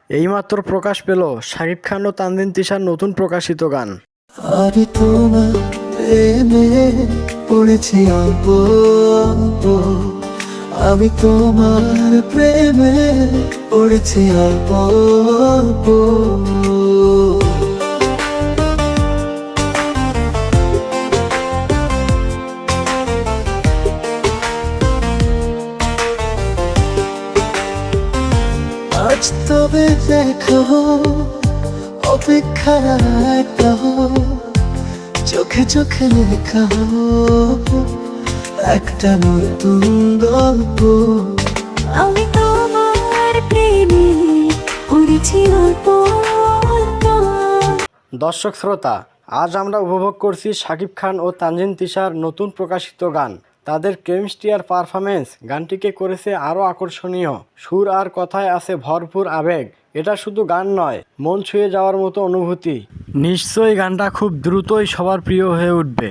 এইমাত্র প্রকাশ পেল শাকিব খান ও তানজিন তিশার নতুন প্রকাশিত গান। আমি তোমার প্রেমে পড়েছি অল্প অল্প, আমি তোমার প্রেমে পড়েছি অল্প অল্প। আজ তবে দেখো অপেক্ষায় দেখো, চোখে চোখে লেখা একটা নতুন গল্প। আমি তোমার প্রেমে পড়েছি অল্প অল্প। দর্শক শ্রোতা, আজ আমরা উপভোগ করছি শাকিব খান ও তানজিন তিশার নতুন প্রকাশিত গান। তাদের কেমিস্ট্রি আর পারফরমেন্স গানটিকে করেছে আরও আকর্ষণীয়। সুর আর কথায় আছে ভরপুর আবেগ। এটা শুধু গান নয়, মন ছুঁয়ে যাওয়ার মতো অনুভূতি। নিশ্চয়ই গানটা খুব দ্রুতই সবার প্রিয় হয়ে উঠবে।